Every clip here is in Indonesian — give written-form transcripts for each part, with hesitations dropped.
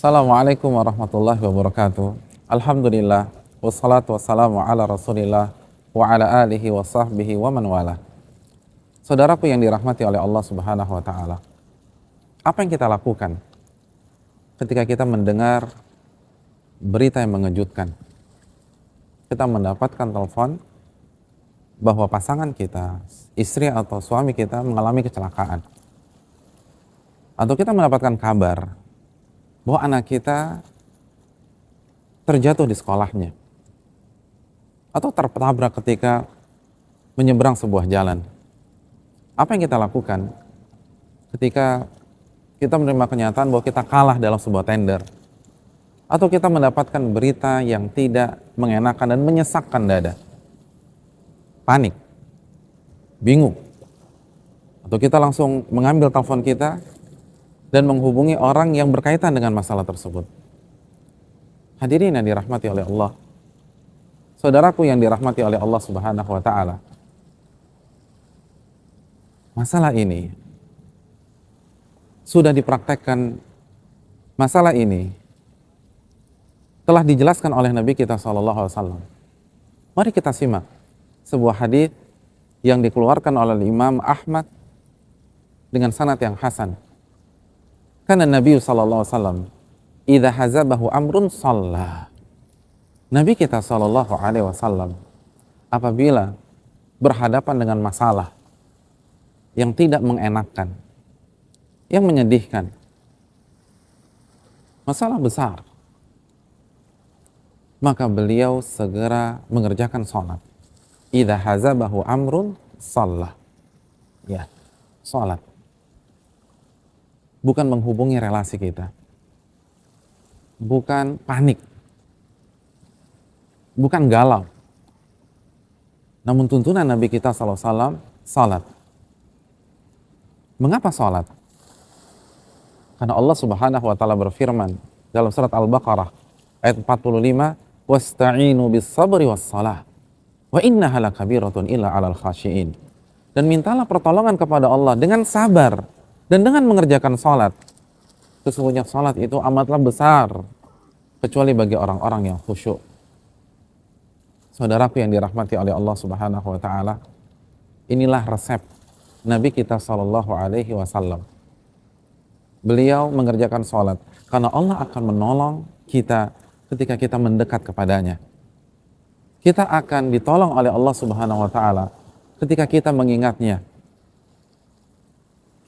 Assalamualaikum warahmatullahi wabarakatuh. Alhamdulillah, wassalatu wassalamu ala rasulillah wa ala alihi wa sahbihi wa man wala. Saudaraku yang dirahmati oleh Allah subhanahu wa ta'ala, apa yang kita lakukan ketika kita mendengar berita yang mengejutkan? Kita mendapatkan telepon bahwa pasangan kita, istri atau suami kita mengalami kecelakaan. Atau kita mendapatkan kabar bahwa anak kita terjatuh di sekolahnya atau tertabrak ketika menyeberang sebuah jalan. Apa yang kita lakukan ketika kita menerima kenyataan bahwa kita kalah dalam sebuah tender atau kita mendapatkan berita yang tidak mengenakan dan menyesakkan dada? Panik, bingung, atau kita langsung mengambil telepon kita dan menghubungi orang yang berkaitan dengan masalah tersebut. Hadirin yang dirahmati oleh Allah, saudaraku yang dirahmati oleh Allah subhanahu wa ta'ala, masalah ini sudah dipraktekkan, masalah ini telah dijelaskan oleh Nabi kita SAW. Mari kita simak sebuah hadis yang dikeluarkan oleh Imam Ahmad dengan sanad yang hasan. Karena Nabi SAW idza hazabahu amrun shalla. Nabi kita SAW apabila berhadapan dengan masalah yang tidak mengenakan, yang menyedihkan, masalah besar, maka beliau segera mengerjakan sholat. Idza hazabahu amrun shalla. Ya, sholat. Bukan menghubungi relasi kita, bukan panik, bukan galau, namun tuntunan Nabi kita SAW, salat. Mengapa salat? Karena Allah subhanahu wa ta'ala berfirman dalam surat Al-Baqarah ayat 45, wasta'inu bis sabri was salah wa innaha lakabiratun illa 'alal khashiin. Dan mintalah pertolongan kepada Allah dengan sabar dan dengan mengerjakan salat. Sesungguhnya salat itu amatlah besar, kecuali bagi orang-orang yang khusyuk. Saudaraku yang dirahmati oleh Allah subhanahu wa ta'ala, inilah resep Nabi kita sallallahu alaihi wasallam. Beliau mengerjakan salat karena Allah akan menolong kita ketika kita mendekat kepadanya. Kita akan ditolong oleh Allah subhanahu wa ta'ala ketika kita mengingatnya.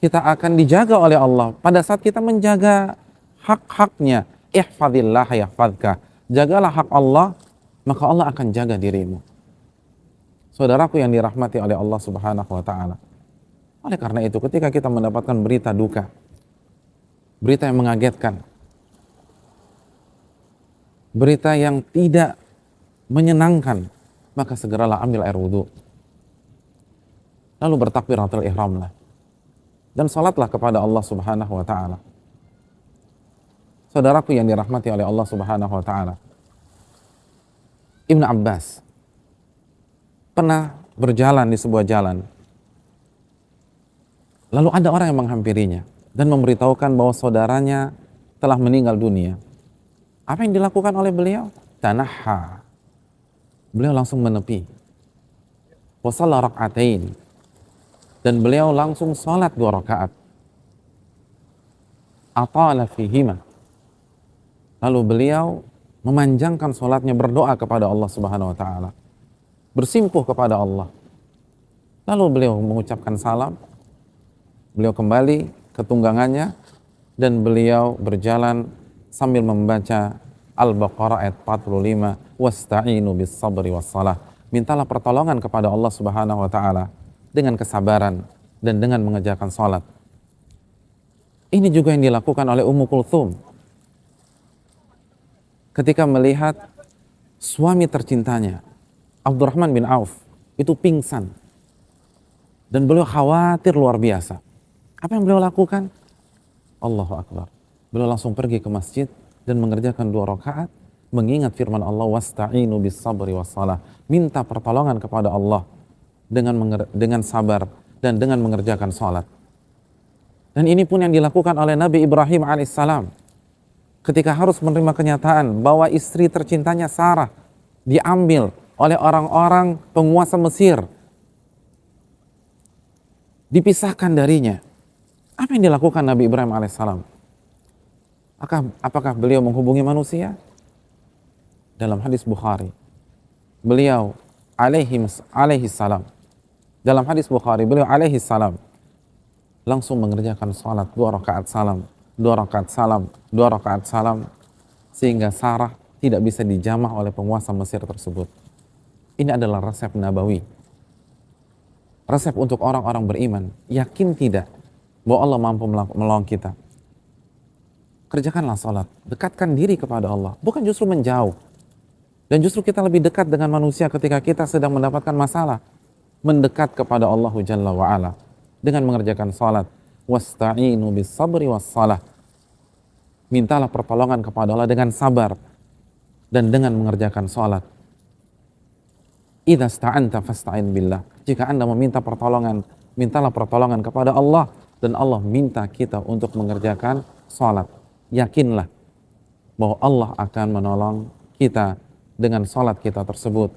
Kita akan dijaga oleh Allah pada saat kita menjaga hak-haknya. Ihfadillah yahfadka. Jagalah hak Allah, maka Allah akan jaga dirimu. Saudaraku yang dirahmati oleh Allah subhanahu wa ta'ala, oleh karena itu ketika kita mendapatkan berita duka, berita yang mengagetkan, berita yang tidak menyenangkan, maka segeralah ambil air wudhu, lalu bertakbiratul ihram lah, dan salatlah kepada Allah subhanahu wa ta'ala. Saudaraku yang dirahmati oleh Allah subhanahu wa ta'ala, Ibnu Abbas pernah berjalan di sebuah jalan, lalu ada orang yang menghampirinya dan memberitahukan bahwa saudaranya telah meninggal dunia. Apa yang dilakukan oleh beliau? Tanaha. Beliau langsung menepi. Wa shalla rak'atain. Dan beliau langsung sholat 2 rakaat. Atala fihima. Lalu beliau memanjangkan sholatnya, berdoa kepada Allah subhanahu wa ta'ala, bersimpuh kepada Allah. Lalu beliau mengucapkan salam, beliau kembali ke tunggangannya, dan beliau berjalan sambil membaca Al-Baqarah ayat 45, wasta'inu bis sabri was salah. Mintalah pertolongan kepada Allah subhanahu wa ta'ala dengan kesabaran dan dengan mengerjakan sholat. Ini juga yang dilakukan oleh Ummu Kulthum ketika melihat suami tercintanya Abdurrahman bin Auf itu pingsan dan beliau khawatir luar biasa. Apa yang beliau lakukan? Allahu Akbar. Beliau langsung pergi ke masjid dan mengerjakan 2 rakaat, mengingat firman Allah, wasta'inu bis sabri was salah. Minta pertolongan kepada Allah dengan sabar dan dengan mengerjakan sholat. Dan ini pun yang dilakukan oleh Nabi Ibrahim alaihissalam. ketika harus menerima kenyataan bahwa istri tercintanya Sarah diambil oleh orang-orang penguasa Mesir, dipisahkan darinya. Apa yang dilakukan Nabi Ibrahim alaihissalam? Apakah beliau menghubungi manusia? Dalam hadis Bukhari, beliau alaihi salam, dalam hadis Bukhari beliau alaihi salam langsung mengerjakan salat 2 rakaat salam, 2 rakaat salam, 2 rakaat salam, sehingga Sarah tidak bisa dijamah oleh penguasa Mesir tersebut. Ini adalah resep nabawi, resep untuk orang-orang beriman. Yakin tidak bahwa Allah mampu menolong kita? Kerjakanlah salat, dekatkan diri kepada Allah, bukan justru menjauh. Dan justru kita lebih dekat dengan manusia ketika kita sedang mendapatkan masalah. Mendekat kepada Allah Jalla wa'ala dengan mengerjakan salat. Wasta'inu bis sabri was salah. Mintalah pertolongan kepada Allah dengan sabar dan dengan mengerjakan salat. Idza sta'anta fasta'in billah. Jika Anda meminta pertolongan, mintalah pertolongan kepada Allah, dan Allah minta kita untuk mengerjakan salat. Yakinlah bahwa Allah akan menolong kita dengan salat kita tersebut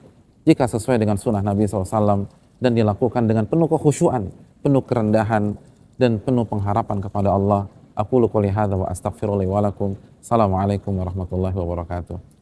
jika sesuai dengan sunnah Nabi SAW dan dilakukan dengan penuh kekhusyuan, penuh kerendahan, dan penuh pengharapan kepada Allah. Aqulu qouli hadza wa astaghfirullahi wa lakum. Assalamualaikum warahmatullahi wabarakatuh.